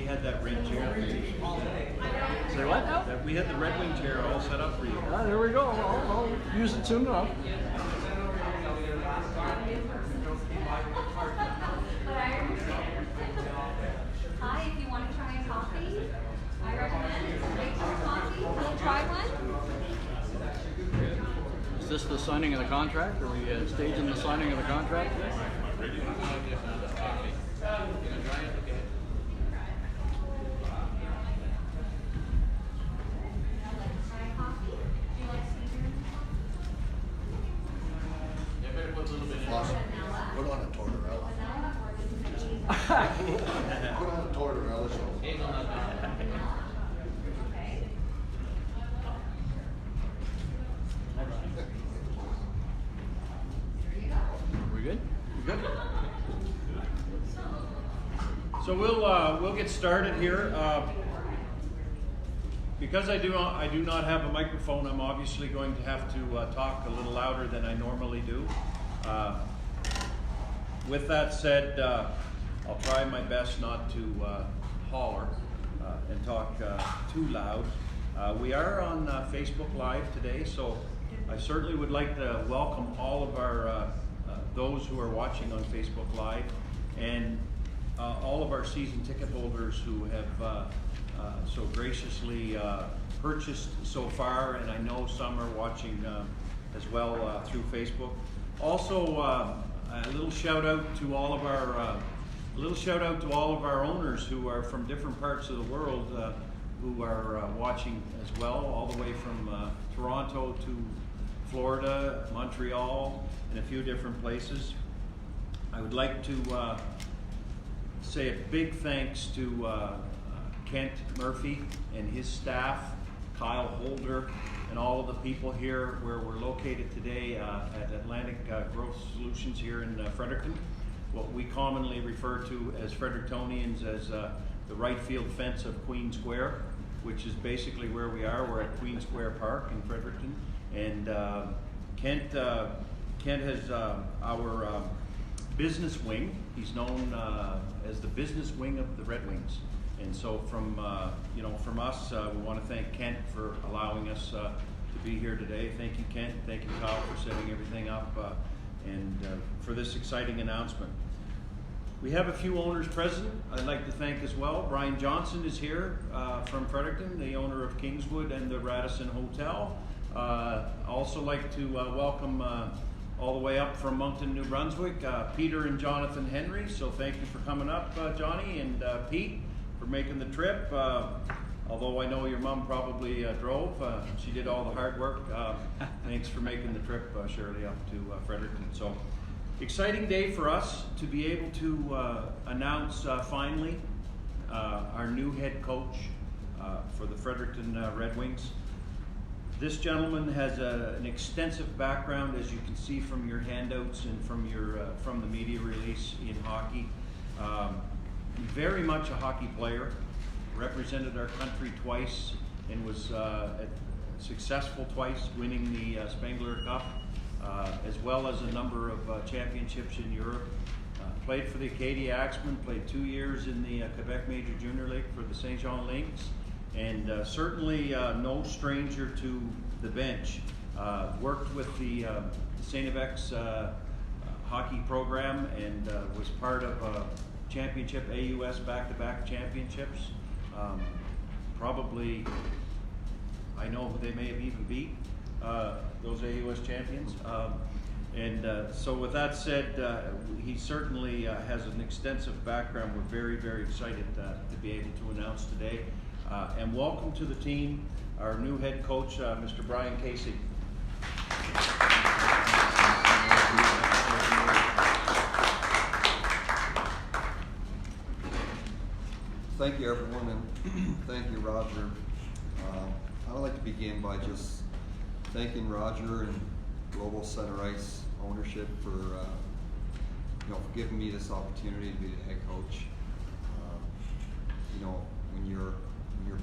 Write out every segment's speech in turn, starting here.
had that red chair. Say what now? That we had the Red Wing chair all set up for you. There we go. I'll use it soon enough. Hi, if you want to try a coffee, I recommend Fredericton coffee. We'll try one. Is this the signing of the contract? Are we staging the signing of the contract? Put on a tortorella. Put on a tortorella show. We good? Good. So we'll get started here. Because I do not have a microphone, I'm obviously going to have to talk a little louder than I normally do. With that said, I'll try my best not to holler and talk too loud. We are on Facebook Live today, so I certainly would like to welcome all of our those who are watching on Facebook Live, and all of our season ticket holders who have so graciously purchased so far, and I know some are watching as well through Facebook. Also, a little shout out to all of our owners who are from different parts of the world who are watching as well, all the way from Toronto to Florida, Montreal, and a few different places. I would like to say a big thanks to Kent Murphy and his staff, Kyle Holder, and all of the people here where we're located today at Atlantic Growth Solutions here in Fredericton, what we commonly refer to as Frederictonians as the right field fence of Queen Square, which is basically where we are. We're at Queen Square Park in Fredericton, and Kent has our business wing. He's known as the business wing of the Red Wings. And so from us, we want to thank Kent for allowing us to be here today. Thank you, Kent. Thank you, Kyle, for setting everything up and for this exciting announcement. We have a few owners present I'd like to thank as well. Brian Johnson is here from Fredericton, the owner of Kingswood and the Radisson Hotel. Also like to welcome all the way up from Moncton, New Brunswick, Peter and Jonathan Henry. So thank you for coming up, Johnny and Pete, for making the trip. Although I know your mom probably drove, she did all the hard work. Thanks for making the trip, Shirley, up to Fredericton. So exciting day for us to be able to announce finally our new head coach for the Fredericton Red Wings. This gentleman has an extensive background, as you can see from your handouts and from the media release, in hockey. Very much a hockey player, represented our country twice and was successful twice, winning the Spengler Cup, as well as a number of championships in Europe. Played for the Acadia Axemen, played 2 years in the Quebec Major Junior League for the St. Jean Lynx, and certainly no stranger to the bench. Worked with the St. Evex hockey program and was part of championship AUS back-to-back championships. Probably, I know they may have even beat those AUS champions. So with that said, he certainly has an extensive background. We're very, very excited to be able to announce today. And welcome to the team, our new head coach, Mr. Brian Casey. Thank you, everyone, and thank you, Roger. I would like to begin by just thanking Roger and Global Center Ice ownership for for giving me this opportunity to be the head coach. When your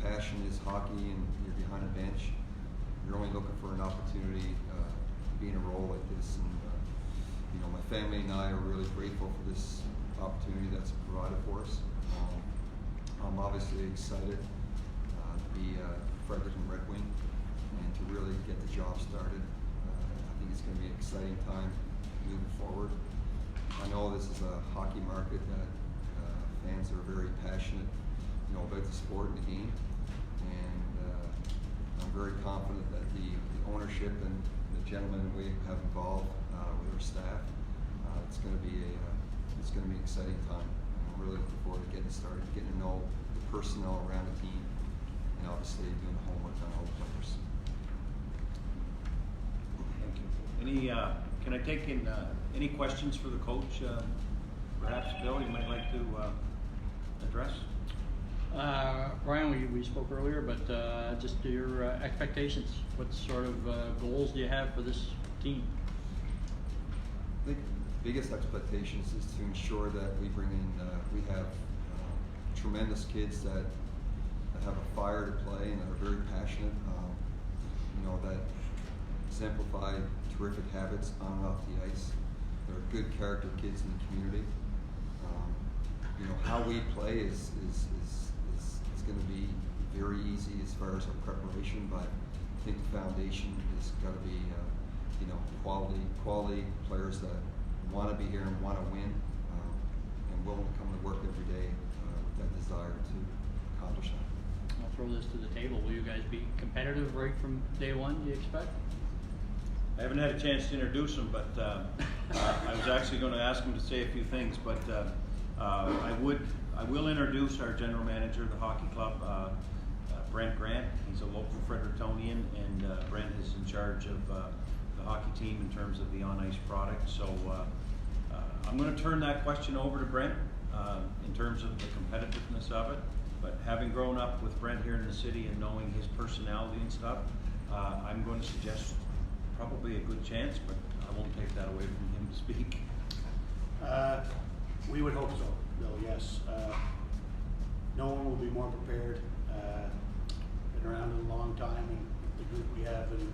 passion is hockey and you're behind a bench, you're only looking for an opportunity to be in a role like this. And my family and I are really grateful for this opportunity that's provided for us. I'm obviously excited to be a Fredericton Red Wing and to really get the job started. I think it's going to be an exciting time moving forward. I know this is a hockey market that fans are very passionate, about the sport and the game, and I'm very confident that the ownership and the gentlemen we have involved with our staff, it's going to be an exciting time. I'm really looking forward to getting started, getting to know the personnel around the team, and obviously doing the homework on all the players. Thank you. Can I take in any questions for the coach? Perhaps Bill, you might like to address? Brian, we spoke earlier, but just your expectations. What sort of goals do you have for this team? I think the biggest expectations is to ensure that we bring in, we have tremendous kids that have a fire to play and that are very passionate, that exemplify terrific habits on and off the ice. They're good character kids in the community. How we play is going to be very easy as far as our preparation, but I think the foundation is got to be, quality players that want to be here and want to win, and willing to come to work every day with that desire to accomplish that. I'll throw this to the table. Will you guys be competitive right from day one, do you expect? I haven't had a chance to introduce him, but I was actually going to ask him to say a few things, but I will introduce our general manager of the hockey club, Brent Grant. He's a local Frederictonian, and Brent is in charge of the hockey team in terms of the on-ice product. So I'm going to turn that question over to Brent in terms of the competitiveness of it. But having grown up with Brent here in the city and knowing his personality and stuff, I'm going to suggest probably a good chance, but I won't take that away from him to speak. We would hope so, Bill, yes. No one will be more prepared. Been around it a long time, and the group we have and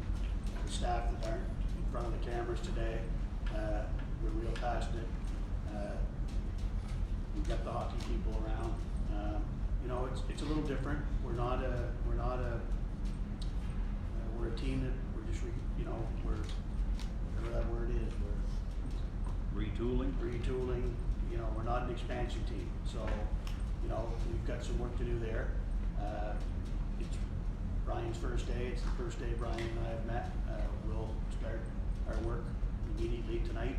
the staff that aren't in front of the cameras today, we're real passionate. We've got the hockey people around. It's a little different. We're a team that we're just, we're, whatever that word is, we're Retooling? retooling. We're not an expansion team, so we've got some work to do there. It's Brian's first day. It's the first day Brian and I have met. We'll start our work immediately tonight.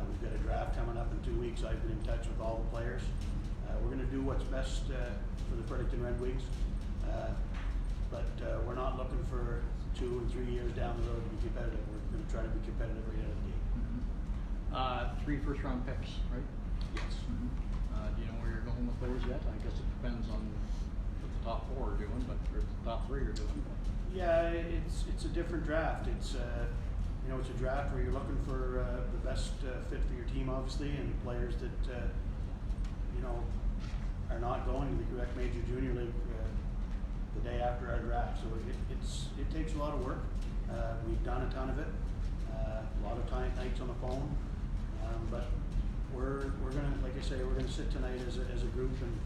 We've got a draft coming up in 2 weeks. I've been in touch with all the players. We're going to do what's best for the Fredericton Red Wings, but we're not looking for 2 and 3 years down the road to be competitive. We're going to try to be competitive right out of the gate. 3 first-round picks, right? Yes. Do you know where you're going with those yet? I guess it depends on what the top 4 are doing, but or the top 3 are doing. Yeah, it's a different draft. It's it's a draft where you're looking for the best fit for your team, obviously, and players that are not going to the Quebec Major Junior League the day after our draft. So it takes a lot of work. We've done a ton of it. A lot of nights on the phone, but we're gonna, like I say, we're gonna sit tonight as a group, and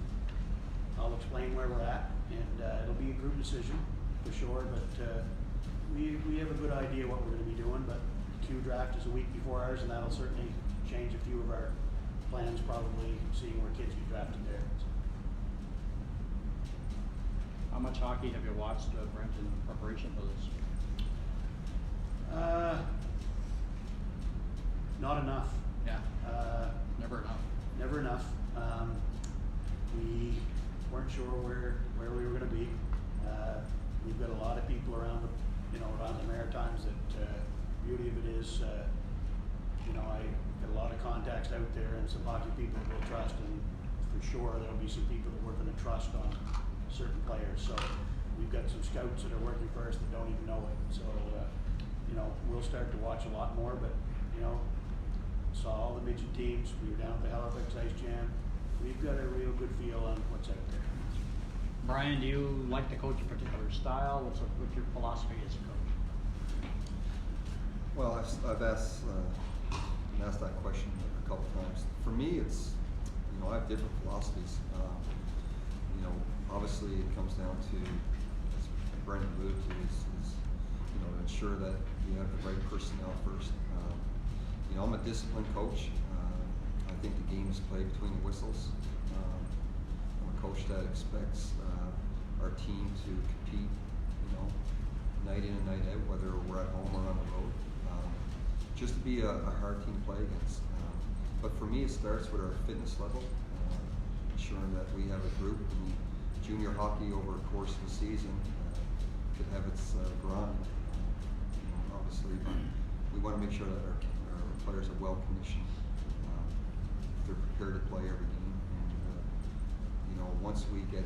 I'll explain where we're at, and it'll be a group decision for sure. But we have a good idea what we're gonna be doing. But the Q draft is a week before ours, and that'll certainly change a few of our plans. Probably seeing where kids get drafted there. How much hockey have you watched, Brent, in preparation for this? Not enough. Yeah. Never enough. Never enough. We weren't sure where we were going to be. We've got a lot of people around around the Maritimes. That beauty of it is, I got a lot of contacts out there, and some hockey people that we'll trust, and for sure there'll be some people that we're going to trust on certain players. So we've got some scouts that are working for us that don't even know it. So we'll start to watch a lot more. But saw all the midget teams. We were down at the Halifax Ice Jam. We've got a real good feel on what's out there. Brian, do you like to coach a particular style? What's your philosophy as a coach? Well, I've asked that question a couple times. For me, it's I have different philosophies. you know, obviously it comes down to, as Brent alluded to, is you know, to ensure that you have the right personnel first. You know, I'm a disciplined coach. I think the game is played between the whistles. I'm a coach that expects our team to compete, you know, night in and night out, whether we're at home or on the road. Just to be a hard team to play against. But for me, it starts with our fitness level, ensuring that we have a group. And junior hockey over the course of the season could have its grind, you know, obviously, but we want to make sure that our players are well conditioned. They're prepared to play every game, and you know, once we get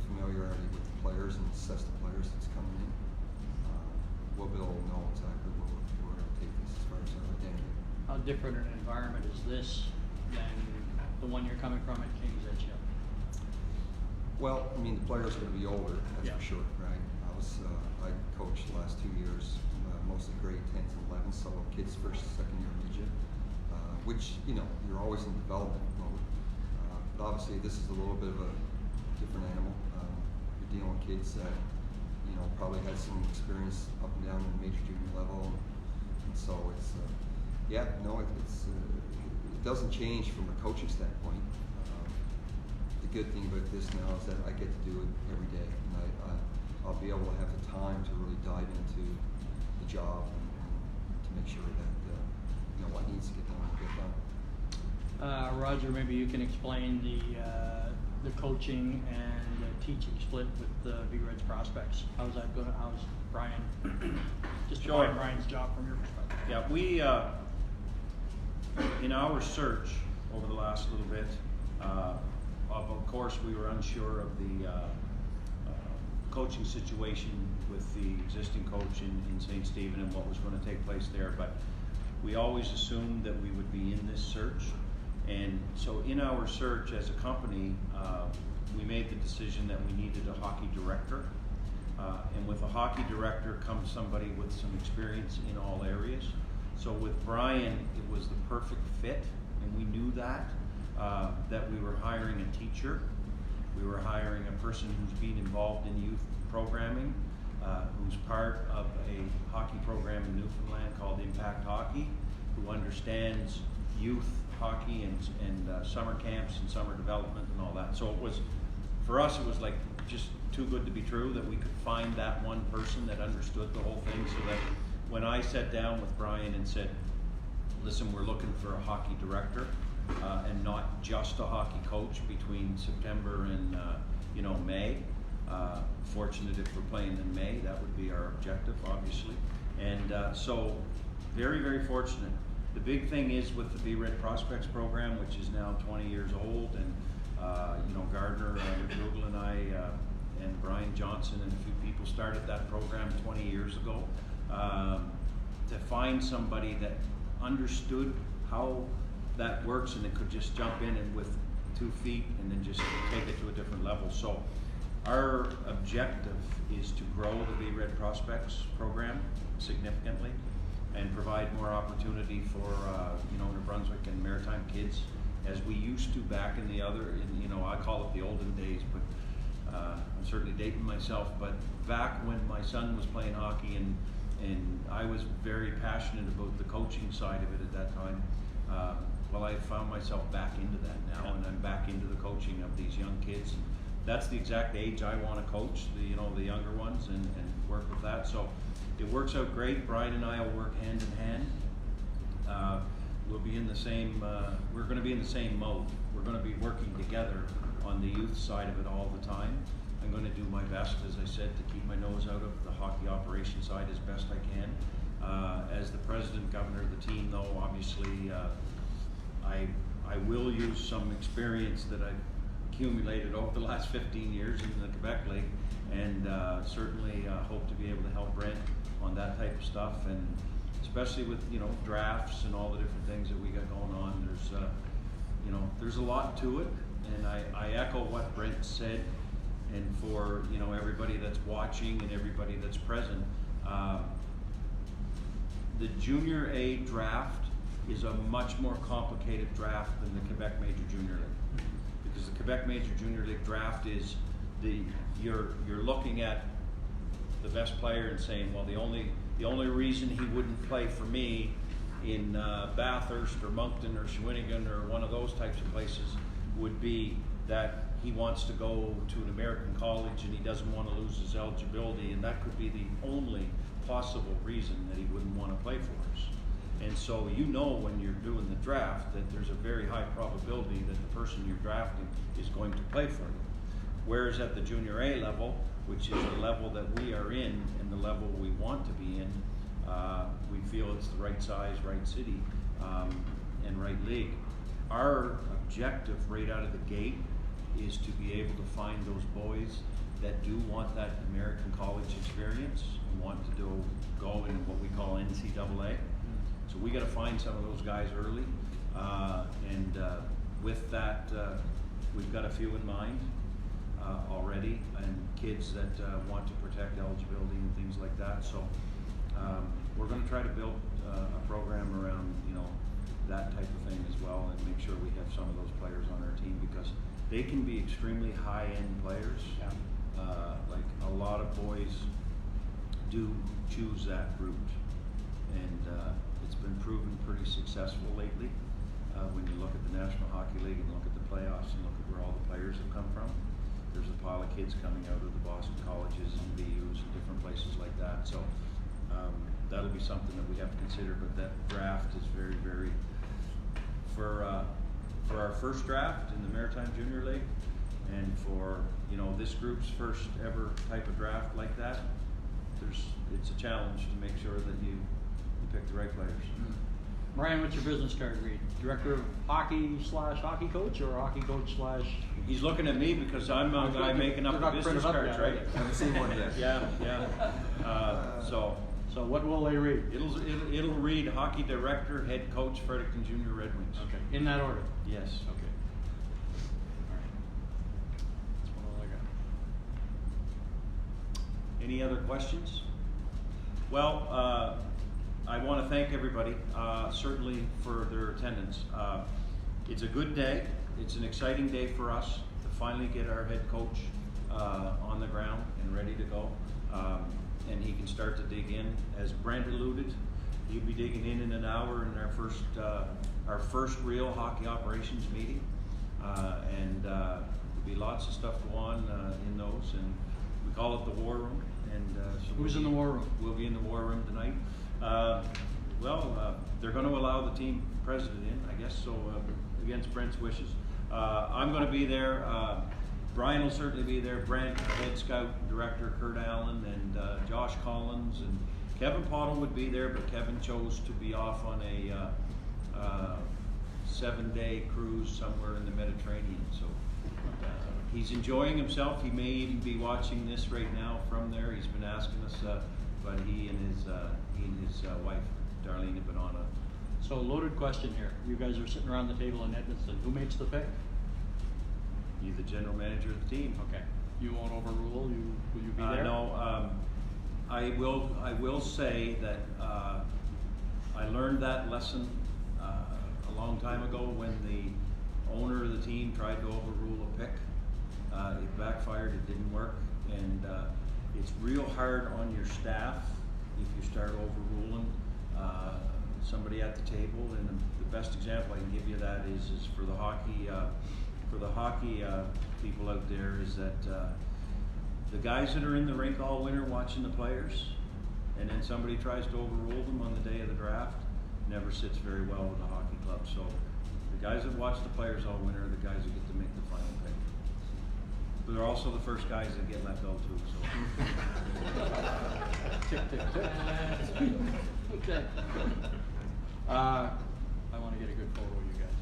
familiarity with the players and assess the players that's coming in, we'll be able to know exactly where we're going to take this as far as our identity. How different an environment is this than the one you're coming from at King's Edge? Well, I mean, the players are going to be older, that's Yeah. for sure, right? I coached the last 2 years, mostly grade 10s and 11s, so kids first, second year midget, which, you know, you're always in development mode. But obviously, this is a little bit of a different animal. You're dealing with kids that, you know, probably had some experience up and down in the major junior level, and so it's, it doesn't change from a coaching standpoint. The good thing about this now is that I get to do it every day, and I'll be able to have the time to really dive into the job and to make sure that you know, what needs to get done will get done. Roger, maybe you can explain the coaching and teaching split with the V-Reds prospects. How's Brian? Just Sure. define Brian's job from your perspective. Yeah, we, in our search over the last little bit, of course, we were unsure of the coaching situation with the existing coach in St. Stephen and what was going to take place there, but we always assumed that we would be in this search. And so in our search as a company, we made the decision that we needed a hockey director. And with a hockey director comes somebody with some experience in all areas. So with Brian, it was the perfect fit, and we knew that we were hiring a teacher. We were hiring a person who's been involved in youth programming, who's part of a hockey program in Newfoundland called Impact Hockey, who understands youth hockey and summer camps and summer development and all that. So it was, for us, it was like just too good to be true that we could find that one person that understood the whole thing, so that when I sat down with Brian and said, listen, we're looking for a hockey director and not just a hockey coach between September and May. Fortunate if we're playing in May, that would be our objective, obviously. And so very, very fortunate. The big thing is with the V-Red Prospects program, which is now 20 years old, and Gardner, McDougall and I, and Brian Johnson and a few people started that program 20 years ago. To find somebody that understood how that works and that could just jump in and with 2 feet and then just take it to a different level. So our objective is to grow the V-Red Prospects program significantly and provide more opportunity for New Brunswick and Maritime kids, as we used to back in the I call it the olden days, but I'm certainly dating myself, but back when my son was playing hockey and I was very passionate about the coaching side of it at that time. I found myself back into that now, and I'm back into the coaching of these young kids. That's the exact age I want to coach, the younger ones, and work with that. So it works out great. Brian and I will work hand in hand. We'll be in the same, we're going to be in the same mode. We're going to be working together on the youth side of it all the time. I'm going to do my best, as I said, to keep my nose out of the hockey operation side as best I can. As the president governor of the team, though, obviously I will use some experience that I've accumulated over the last 15 years in the Quebec League, and certainly hope to be able to help Brent on that type of stuff, and especially with drafts and all the different things that we got going on. There's a lot to it, and I echo what Brent said. And for everybody that's watching and everybody that's present, the Junior A draft is a much more complicated draft than the Quebec Major Junior League, because the Quebec Major Junior League draft is you're looking at the best player and saying, well, the only reason he wouldn't play for me in Bathurst or Moncton or Shawinigan or one of those types of places would be that he wants to go to an American college and he doesn't want to lose his eligibility, and that could be the only possible reason that he wouldn't want to play for us. And so you know when you're doing the draft that there's a very high probability that the person you're drafting is going to play for you. Whereas at the Junior A level, which is the level that we are in and the level we want to be in, we feel it's the right size, right city, and right league. Our objective right out of the gate is to be able to find those boys that do want that American college experience and want to go in what we call NCAA. So we got to find some of those guys early, and with that, we've got a few in mind already, and kids that want to protect eligibility and things like that. So we're going to try to build a program around that type of thing as well, and make sure we have some of those players on our team, because they can be extremely high-end players. Yeah. Like a lot of boys do choose that route, and it's been proven pretty successful lately. When you look at the National Hockey League and look at the playoffs and look at where all the players have come from, there's a pile of kids coming out of the Boston colleges and BUs and different places like that. So that'll be something that we have to consider. But that draft is very, very for our first draft in the Maritime Junior League, and for this group's first ever type of draft like that. It's a challenge to make sure that you pick the right players. Brian, what's your business card read? Director of hockey / hockey coach, or hockey coach / He's looking at me because I'm a guy making up the business cards, right? Haven't seen one yet. Yeah. So what will they read? It'll read hockey director, head coach, Fredericton Junior Red Wings. Okay, in that order. Yes. Okay. All right. That's all I got. Any other questions? Well, I want to thank everybody, certainly for their attendance. It's a good day. It's an exciting day for us to finally get our head coach on the ground and ready to go. And he can start to dig in. As Brent alluded, he'll be digging in an hour in our first real hockey operations meeting. And there'll be lots of stuff go on in those, and we call it the War Room. And so Who's in the War Room? We'll be in the War Room tonight. They're going to allow the team president in, I guess, so against Brent's wishes. I'm going to be there. Brian will certainly be there. Brent, head scout director Kurt Allen, and Josh Collins, and Kevin Pottle would be there, but Kevin chose to be off on a 7-day cruise somewhere in the Mediterranean. So he's enjoying himself. He may even be watching this right now from there. He's been asking us, but he and his wife, Darlene, have been on a. So loaded question here. You guys are sitting around the table in Edmonton. Who makes the pick? He's the general manager of the team. Okay. You won't overrule. Will you be there? No. I will say that I learned that lesson a long time ago when the owner of the team tried to overrule a pick. It backfired. It didn't work, and it's real hard on your staff if you start overruling somebody at the table. And the best example I can give you of that is for the hockey. For the hockey people out there, is that the guys that are in the rink all winter watching the players, and then somebody tries to overrule them on the day of the draft, never sits very well with the hockey club. So the guys that watch the players all winter are the guys who get to make the final pick. But they're also the first guys that get let go too. So. Tick, tick, tick. Okay. I want to get a good photo of you guys.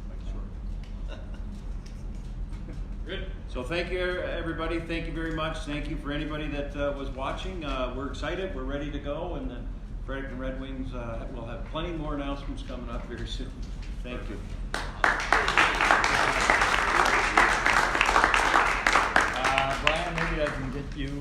Good. So thank you, everybody. Thank you very much. Thank you for anybody that was watching. We're excited. We're ready to go. And the Fredericton Red Wings will have plenty more announcements coming up very soon. Thank you. Brian, maybe I can get you